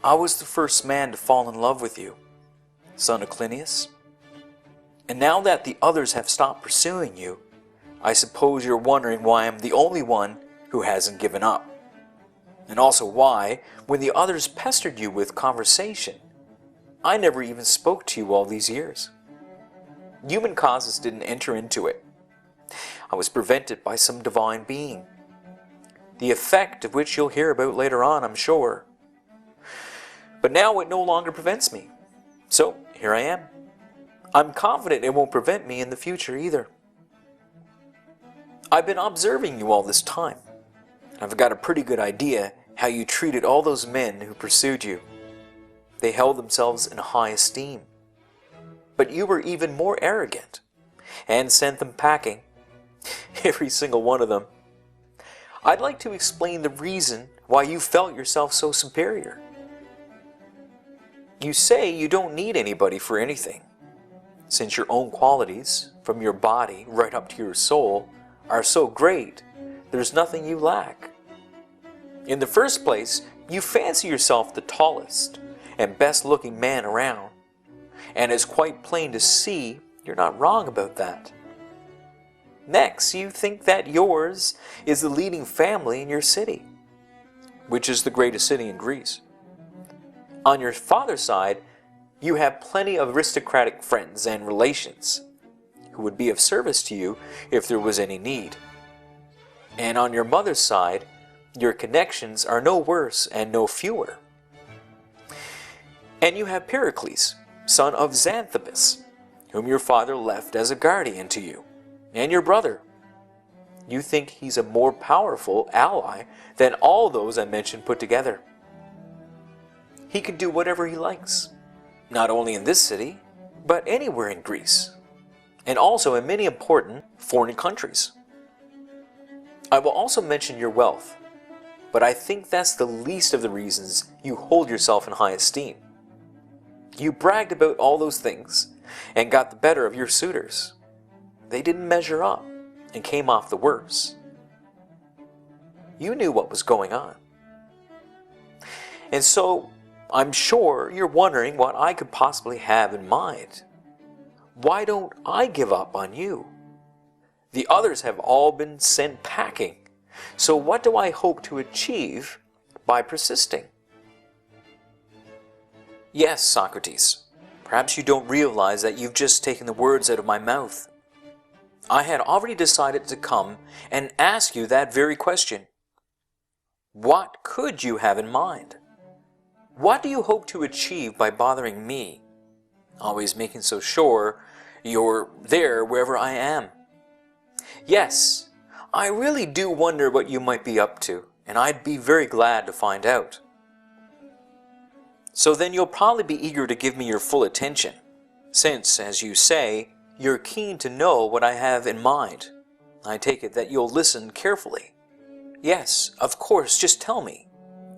I was the first man to fall in love with you, son of Clinias. And now that the others have stopped pursuing you, I suppose you're wondering why I'm the only one who hasn't given up. And also why, when the others pestered you with conversation, I never even spoke to you all these years. Human causes didn't enter into it. I was prevented by some divine being, the effect of which you'll hear about later on, I'm sure. But now it no longer prevents me. So here I am. I'm confident it won't prevent me in the future either. I've been observing you all this time. I've got a pretty good idea how you treated all those men who pursued you. They held themselves in high esteem. But you were even more arrogant and sent them packing. Every single one of them. I'd like to explain the reason why you felt yourself so superior. You say you don't need anybody for anything, since your own qualities, from your body right up to your soul, are so great, there's nothing you lack. In the first place, you fancy yourself the tallest and best looking man around, and it's quite plain to see you're not wrong about that. Next, you think that yours is the leading family in your city, which is the greatest city in Greece. On your father's side, you have plenty of aristocratic friends and relations who would be of service to you if there was any need. And on your mother's side, your connections are no worse and no fewer. And you have Pericles, son of Xanthippus, whom your father left as a guardian to you, and your brother. You think he's a more powerful ally than all those I mentioned put together. He can do whatever he likes, not only in this city, but anywhere in Greece, and also in many important foreign countries. I will also mention your wealth, but I think that's the least of the reasons you hold yourself in high esteem. You bragged about all those things and got the better of your suitors. They didn't measure up and came off the worse. You knew what was going on. And so, I'm sure you're wondering what I could possibly have in mind. Why don't I give up on you? The others have all been sent packing, so what do I hope to achieve by persisting? Yes, Socrates, perhaps you don't realize that you've just taken the words out of my mouth. I had already decided to come and ask you that very question. What could you have in mind? What do you hope to achieve by bothering me, always making so sure you're there wherever I am? Yes, I really do wonder what you might be up to, and I'd be very glad to find out. So then you'll probably be eager to give me your full attention, since, as you say, you're keen to know what I have in mind. I take it that you'll listen carefully. Yes, of course, just tell me.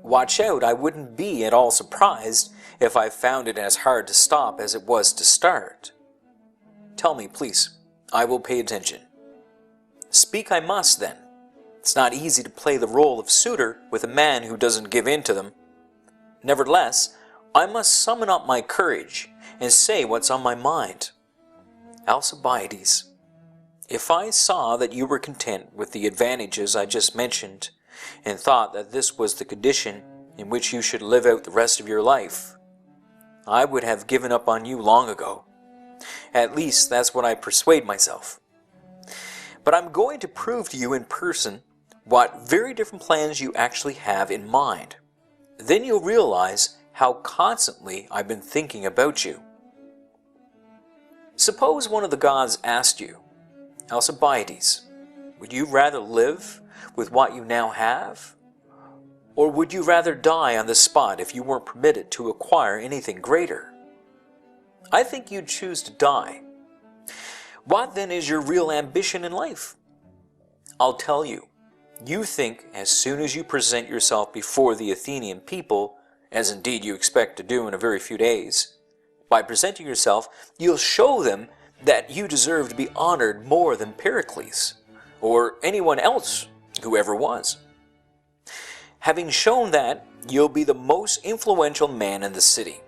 Watch out, I wouldn't be at all surprised if I found it as hard to stop as it was to start. Tell me, please. I will pay attention. Speak I must, then. It's not easy to play the role of suitor with a man who doesn't give in to them. Nevertheless, I must summon up my courage and say what's on my mind. Alcibiades, if I saw that you were content with the advantages I just mentioned, and thought that this was the condition in which you should live out the rest of your life, I would have given up on you long ago. At least that's what I persuade myself. But I'm going to prove to you in person what very different plans you actually have in mind. Then you'll realize how constantly I've been thinking about you. Suppose one of the gods asked you, Alcibiades, would you rather live with what you now have? Or would you rather die on the spot if you weren't permitted to acquire anything greater? I think you'd choose to die. What then is your real ambition in life? I'll tell you. You think as soon as you present yourself before the Athenian people, as indeed you expect to do in a very few days, by presenting yourself, you'll show them that you deserve to be honored more than Pericles, or anyone else who ever was. Having shown that, you'll be the most influential man in the city.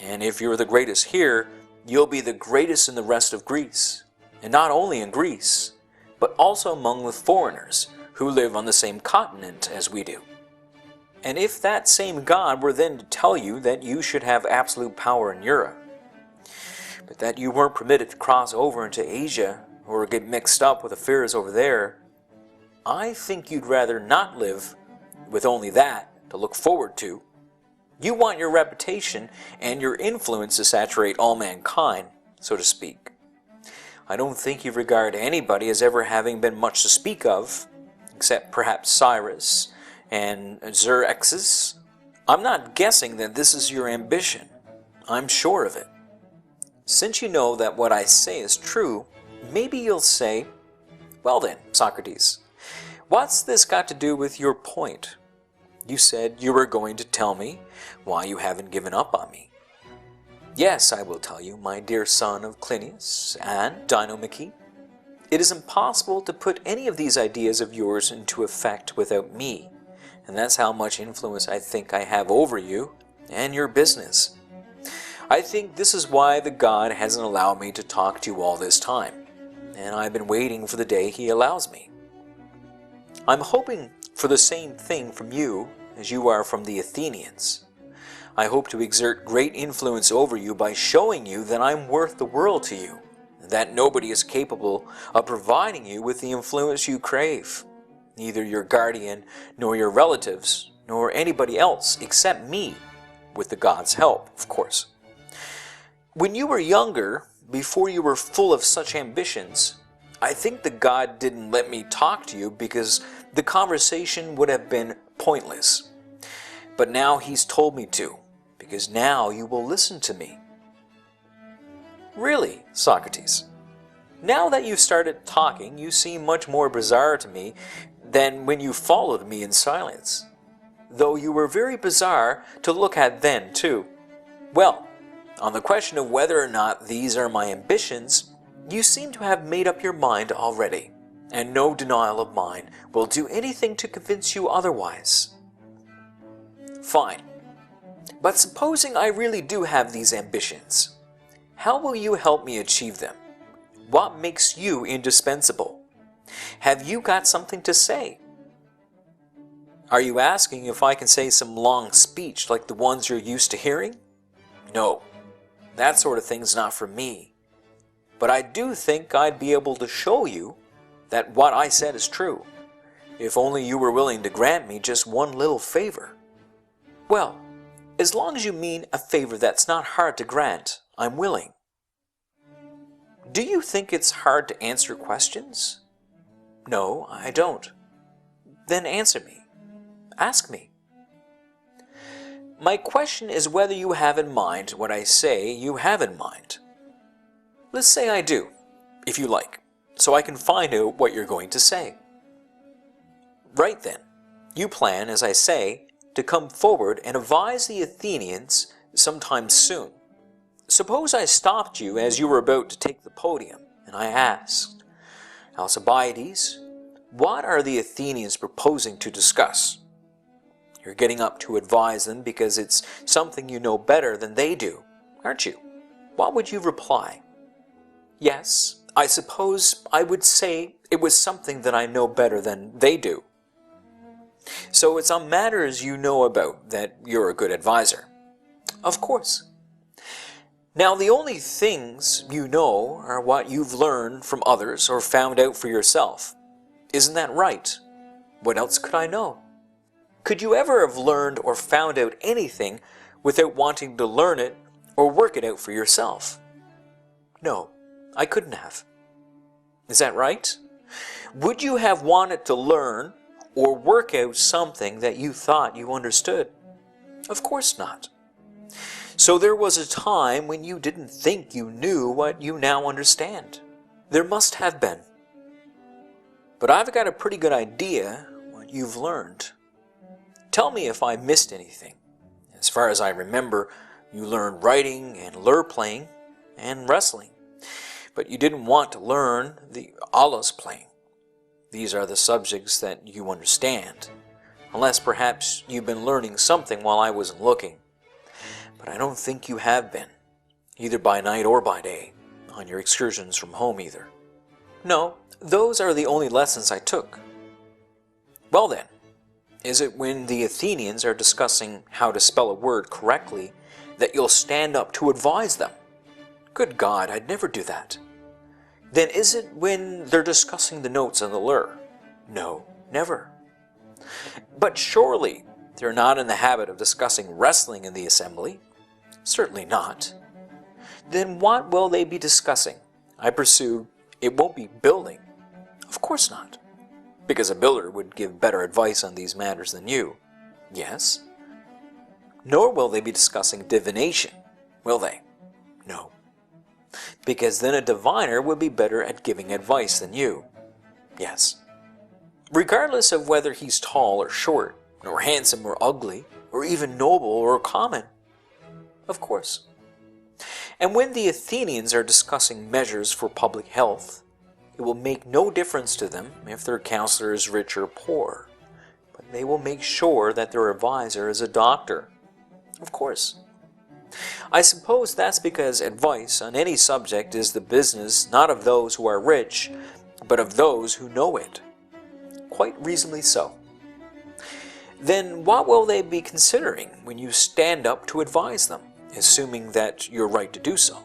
And if you're the greatest here, you'll be the greatest in the rest of Greece. And not only in Greece, but also among the foreigners who live on the same continent as we do. And if that same God were then to tell you that you should have absolute power in Europe, but that you weren't permitted to cross over into Asia or get mixed up with affairs over there, I think you'd rather not live with only that to look forward to. You want your reputation and your influence to saturate all mankind, so to speak. I don't think you regard anybody as ever having been much to speak of, except perhaps Cyrus and Xerxes. I'm not guessing that this is your ambition. I'm sure of it. Since you know that what I say is true, maybe you'll say, well then, Socrates, what's this got to do with your point? You said you were going to tell me why you haven't given up on me. Yes, I will tell you, my dear son of Clinias and Dinomache. It is impossible to put any of these ideas of yours into effect without me, and that's how much influence I think I have over you and your business. I think this is why the God hasn't allowed me to talk to you all this time, and I've been waiting for the day he allows me. I'm hoping for the same thing from you as you are from the Athenians. I hope to exert great influence over you by showing you that I'm worth the world to you, and that nobody is capable of providing you with the influence you crave, neither your guardian, nor your relatives, nor anybody else except me, with the God's help, of course. When you were younger, before you were full of such ambitions, I think the God didn't let me talk to you because the conversation would have been pointless. But now he's told me to, because now you will listen to me. Really, Socrates, now that you've started talking, you seem much more bizarre to me than when you followed me in silence, though you were very bizarre to look at then, too. Well, on the question of whether or not these are my ambitions, you seem to have made up your mind already, and no denial of mine will do anything to convince you otherwise. Fine. But supposing I really do have these ambitions, how will you help me achieve them? What makes you indispensable? Have you got something to say? Are you asking if I can say some long speech like the ones you're used to hearing? No, that sort of thing's not for me. But I do think I'd be able to show you that what I said is true, if only you were willing to grant me just one little favor. Well, as long as you mean a favor that's not hard to grant, I'm willing. Do you think it's hard to answer questions? No, I don't. Then answer me. Ask me. My question is whether you have in mind what I say you have in mind. Let's say I do, if you like, so I can find out what you're going to say. Right then, you plan, as I say, to come forward and advise the Athenians sometime soon. Suppose I stopped you as you were about to take the podium, and I asked, Alcibiades, what are the Athenians proposing to discuss? You're getting up to advise them because it's something you know better than they do, aren't you? What would you reply? Yes, I suppose I would say it was something that I know better than they do. So it's on matters you know about that you're a good advisor. Of course. Now the only things you know are what you've learned from others or found out for yourself. Isn't that right? What else could I know? Could you ever have learned or found out anything without wanting to learn it or work it out for yourself? No, I couldn't have. Is that right? Would you have wanted to learn or work out something that you thought you understood? Of course not. So there was a time when you didn't think you knew what you now understand. There must have been. But I've got a pretty good idea what you've learned. Tell me if I missed anything. As far as I remember, you learned writing and lure playing and wrestling. But you didn't want to learn the aulos playing. These are the subjects that you understand, unless perhaps you've been learning something while I wasn't looking. But I don't think you have been, either by night or by day, on your excursions from home either. No, those are the only lessons I took. Well then, is it when the Athenians are discussing how to spell a word correctly that you'll stand up to advise them? Good God, I'd never do that. Then is it when they're discussing the notes on the lyre? No, never. But surely they're not in the habit of discussing wrestling in the assembly? Certainly not. Then what will they be discussing? I pursue, it won't be building. Of course not. Because a builder would give better advice on these matters than you. Yes. Nor will they be discussing divination, will they? No. Because then a diviner would be better at giving advice than you. Yes. Regardless of whether he's tall or short, or handsome or ugly, or even noble or common. Of course. And when the Athenians are discussing measures for public health, it will make no difference to them if their counselor is rich or poor, but they will make sure that their advisor is a doctor. Of course. I suppose that's because advice on any subject is the business not of those who are rich, but of those who know it. Quite reasonably so. Then what will they be considering when you stand up to advise them, assuming that you're right to do so?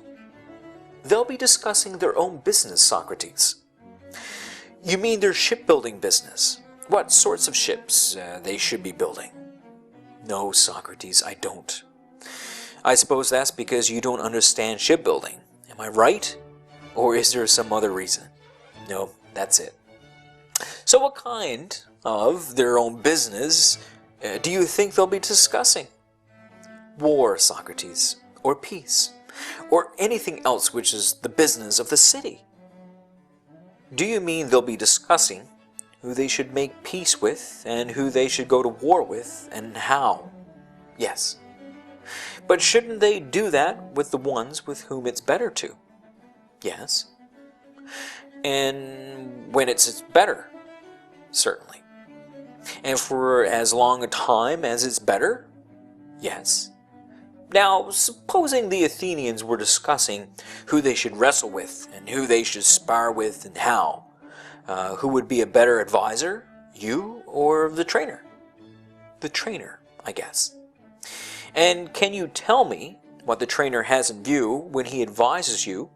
They'll be discussing their own business, Socrates. You mean their shipbuilding business? What sorts of ships they should be building? No, Socrates, I don't. I suppose that's because you don't understand shipbuilding. Am I right? Or is there some other reason? No, that's it. So what kind of their own business do you think they'll be discussing? War, Socrates, or peace, or anything else which is the business of the city. Do you mean they'll be discussing who they should make peace with, and who they should go to war with, and how? Yes. But shouldn't they do that with the ones with whom it's better to? Yes. And when it's better? Certainly. And for as long a time as it's better? Yes. Now, supposing the Athenians were discussing who they should wrestle with, and who they should spar with, and how, who would be a better advisor, you or the trainer? The trainer, I guess. And can you tell me what the trainer has in view when he advises you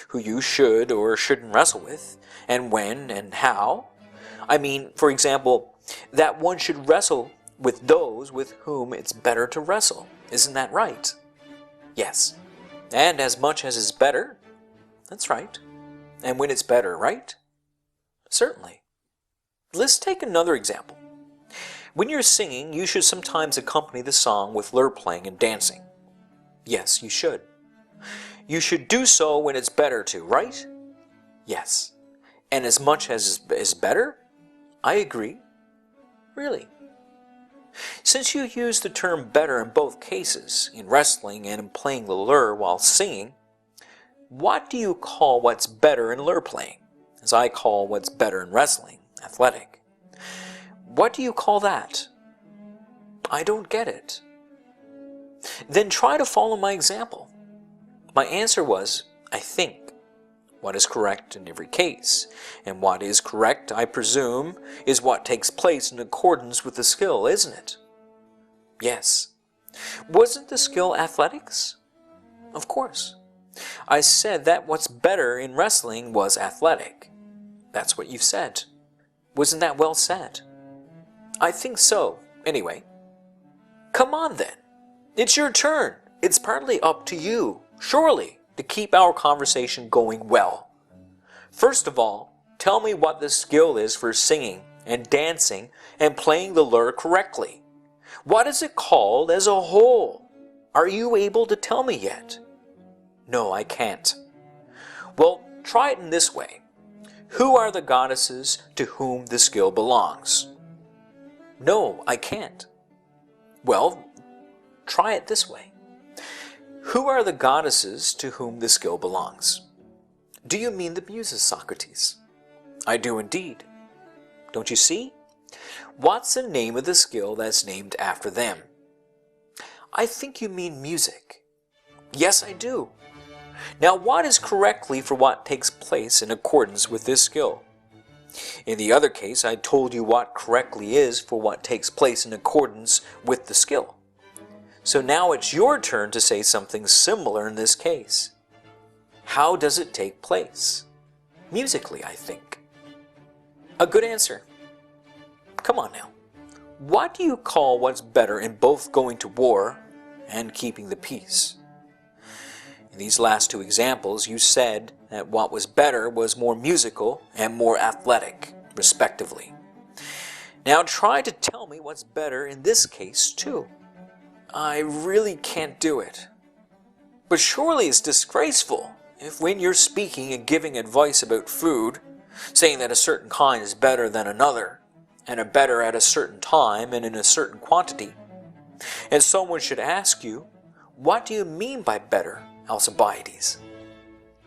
who you should or shouldn't wrestle with, and when and how? I mean, for example, that one should wrestle with those with whom it's better to wrestle. Isn't that right? Yes. And as much as is better? That's right. And when it's better, right? Certainly. Let's take another example. When you're singing, you should sometimes accompany the song with lyre playing and dancing. Yes, you should. You should do so when it's better to, right? Yes. And as much as is better? I agree. Really. Since you use the term better in both cases, in wrestling and in playing the lyre while singing, what do you call what's better in lyre playing, as I call what's better in wrestling, athletic? What do you call that? I don't get it. Then try to follow my example. My answer was, I think. What is correct in every case, and what is correct, I presume, is what takes place in accordance with the skill, isn't it? Yes. Wasn't the skill athletics? Of course. I said that what's better in wrestling was athletic. That's what you've said. Wasn't that well said? I think so, anyway. Come on then. It's your turn. It's partly up to you, surely, to keep our conversation going well. First of all, tell me what the skill is for singing and dancing and playing the lyre correctly. What is it called as a whole? Are you able to tell me yet? No, I can't. Well, try it in this way. Who are the goddesses to whom the skill belongs? No, I can't. Well, try it this way. Who are the goddesses to whom the skill belongs? Do you mean the muses, Socrates? I do indeed. Don't you see? What's the name of the skill that's named after them? I think you mean music. Yes, I do. Now, what is correctly for what takes place in accordance with this skill? In the other case, I told you what correctly is for what takes place in accordance with the skill. So now it's your turn to say something similar in this case. How does it take place? Musically, I think. A good answer. Come on now. What do you call what's better in both going to war and keeping the peace? In these last two examples, you said that what was better was more musical and more athletic, respectively. Now try to tell me what's better in this case, too. I really can't do it. But surely it's disgraceful if when you're speaking and giving advice about food, saying that a certain kind is better than another, and are better at a certain time and in a certain quantity, and someone should ask you, what do you mean by better, Alcibiades?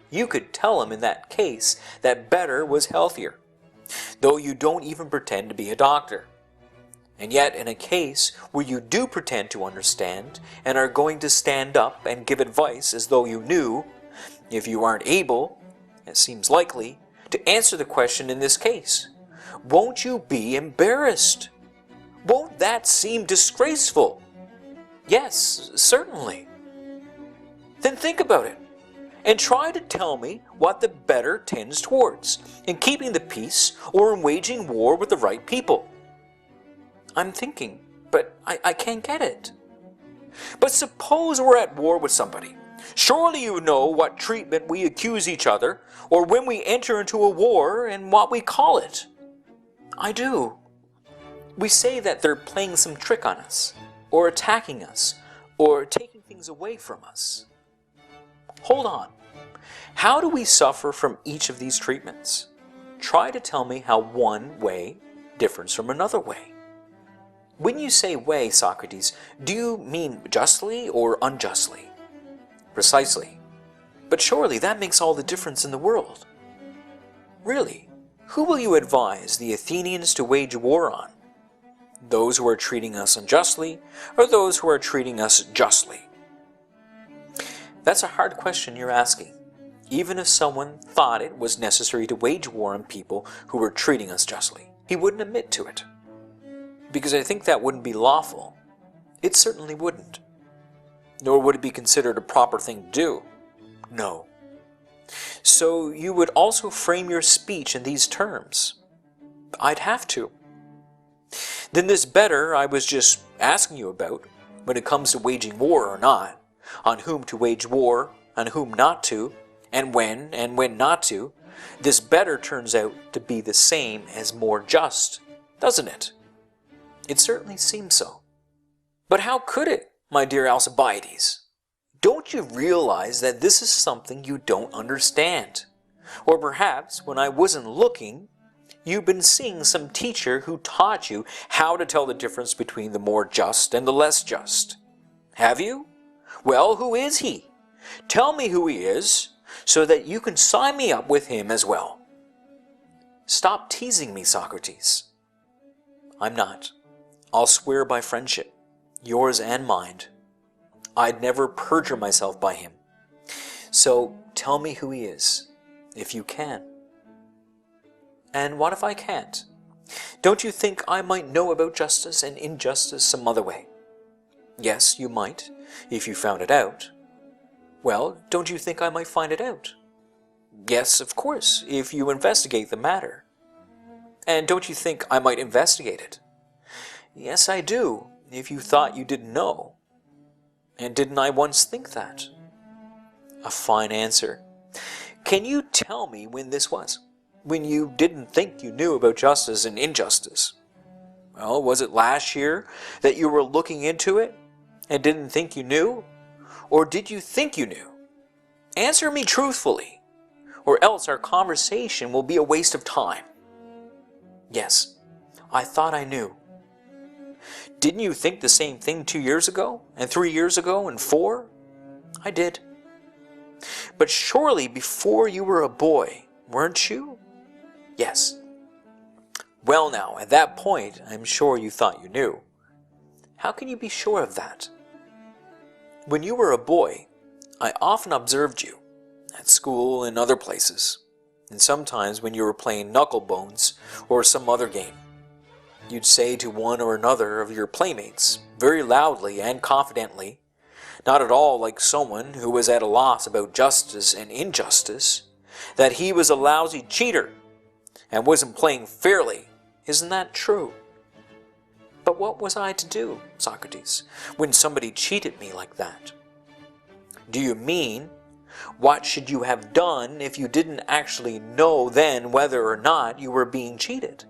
You could tell him in that case that better was healthier, though you don't even pretend to be a doctor. And yet in a case where you do pretend to understand and are going to stand up and give advice as though you knew, if you aren't able, it seems likely, to answer the question in this case, won't you be embarrassed? Won't that seem disgraceful? Yes, certainly. Then think about it, and try to tell me what the better tends towards, in keeping the peace or in waging war with the right people. I'm thinking, but I can't get it. But suppose we're at war with somebody. Surely you know what treatment we accuse each other, or when we enter into a war, and what we call it. I do. We say that they're playing some trick on us, or attacking us, or taking things away from us. Hold on. How do we suffer from each of these treatments? Try to tell me how one way differs from another way. When you say way, Socrates, do you mean justly or unjustly? Precisely. But surely that makes all the difference in the world. Really, who will you advise the Athenians to wage war on? Those who are treating us unjustly, or those who are treating us justly? That's a hard question you're asking. Even if someone thought it was necessary to wage war on people who were treating us justly, he wouldn't admit to it. Because I think that wouldn't be lawful. It certainly wouldn't. Nor would it be considered a proper thing to do. No. So you would also frame your speech in these terms. I'd have to. Then this better I was just asking you about, when it comes to waging war or not, on whom to wage war, on whom not to, and when not to, this better turns out to be the same as more just, doesn't it? It certainly seems so. But how could it, my dear Alcibiades? Don't you realize that this is something you don't understand? Or perhaps, when I wasn't looking, you've been seeing some teacher who taught you how to tell the difference between the more just and the less just. Have you? Well, who is he? Tell me who he is, so that you can sign me up with him as well. Stop teasing me, Socrates. I'm not. I'll swear by friendship, yours and mine. I'd never perjure myself by him. So tell me who he is, if you can. And what if I can't? Don't you think I might know about justice and injustice some other way? Yes, you might, if you found it out. Well, don't you think I might find it out? Yes, of course, if you investigate the matter. And don't you think I might investigate it? Yes, I do, if you thought you didn't know. And didn't I once think that? A fine answer. Can you tell me when this was? When you didn't think you knew about justice and injustice? Well, was it last year that you were looking into it and didn't think you knew? Or did you think you knew? Answer me truthfully, or else our conversation will be a waste of time. Yes, I thought I knew. Didn't you think the same thing 2 years ago, and 3 years ago, and 4? I did. But surely before you were a boy, weren't you? Yes. Well now, at that point, I'm sure you thought you knew. How can you be sure of that? When you were a boy, I often observed you, at school and other places, and sometimes when you were playing knucklebones or some other game. You'd say to one or another of your playmates, very loudly and confidently, not at all like someone who was at a loss about justice and injustice, that he was a lousy cheater and wasn't playing fairly. Isn't that true? But what was I to do, Socrates, when somebody cheated me like that? Do you mean, what should you have done if you didn't actually know then whether or not you were being cheated?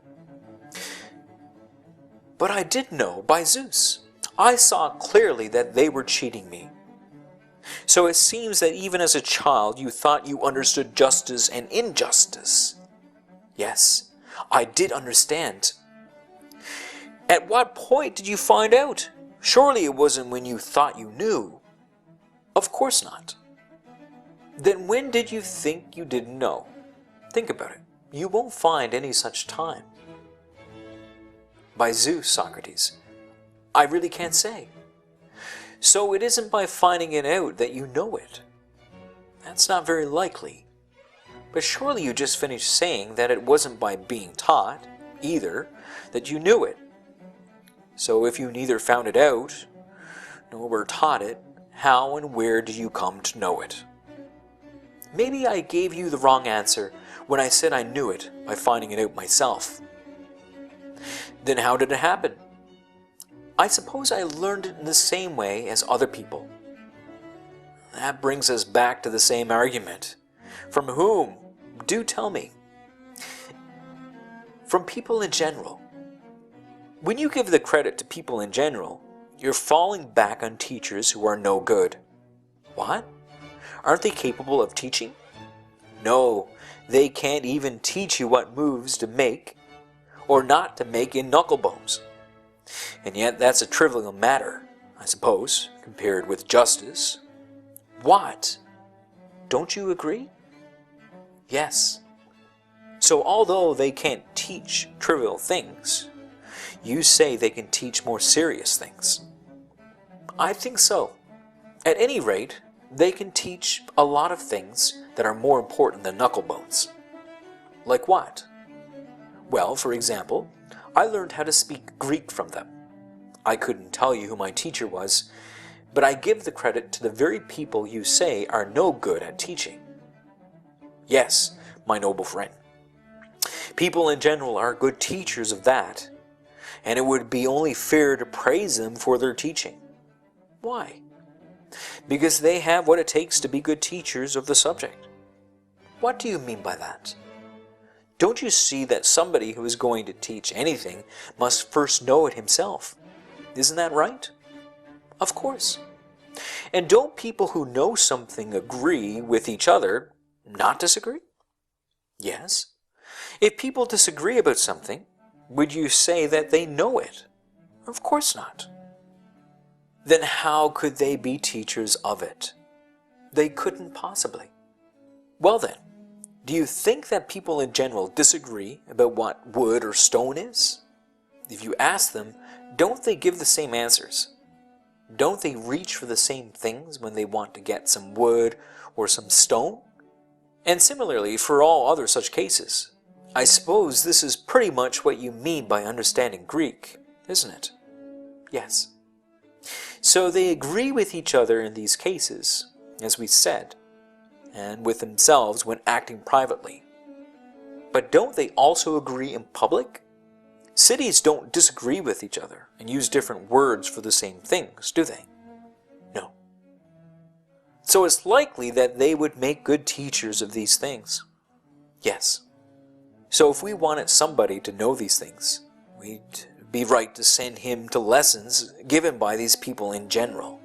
But I did know, by Zeus. I saw clearly that they were cheating me. So it seems that even as a child you thought you understood justice and injustice. Yes, I did understand. At what point did you find out? Surely it wasn't when you thought you knew. Of course not. Then when did you think you didn't know? Think about it. You won't find any such time. By Zeus, Socrates, I really can't say. So it isn't by finding it out that you know it. That's not very likely. But surely you just finished saying that it wasn't by being taught, either, that you knew it. So if you neither found it out, nor were taught it, how and where did you come to know it? Maybe I gave you the wrong answer when I said I knew it by finding it out myself. Then how did it happen? I suppose I learned it in the same way as other people. That brings us back to the same argument. From whom? Do tell me. From people in general. When you give the credit to people in general, you're falling back on teachers who are no good. What? Aren't they capable of teaching? No, they can't even teach you what moves to make or not to make in knucklebones. And yet that's a trivial matter, I suppose, compared with justice. What? Don't you agree? Yes. So although they can't teach trivial things, you say they can teach more serious things. I think so. At any rate, they can teach a lot of things that are more important than knucklebones. Like what? Well, for example, I learned how to speak Greek from them. I couldn't tell you who my teacher was, but I give the credit to the very people you say are no good at teaching. Yes, my noble friend. People in general are good teachers of that, and it would be only fair to praise them for their teaching. Why? Because they have what it takes to be good teachers of the subject. What do you mean by that? Don't you see that somebody who is going to teach anything must first know it himself? Isn't that right? Of course. And don't people who know something agree with each other not disagree? Yes. If people disagree about something, would you say that they know it? Of course not. Then how could they be teachers of it? They couldn't possibly. Well then, do you think that people in general disagree about what wood or stone is? If you ask them, don't they give the same answers? Don't they reach for the same things when they want to get some wood or some stone? And similarly for all other such cases. I suppose this is pretty much what you mean by understanding Greek, isn't it? Yes. So they agree with each other in these cases, as we said, and with themselves when acting privately. But don't they also agree in public? Cities don't disagree with each other and use different words for the same things, do they? No. So it's likely that they would make good teachers of these things. Yes. So if we wanted somebody to know these things, we'd be right to send him to lessons given by these people in general.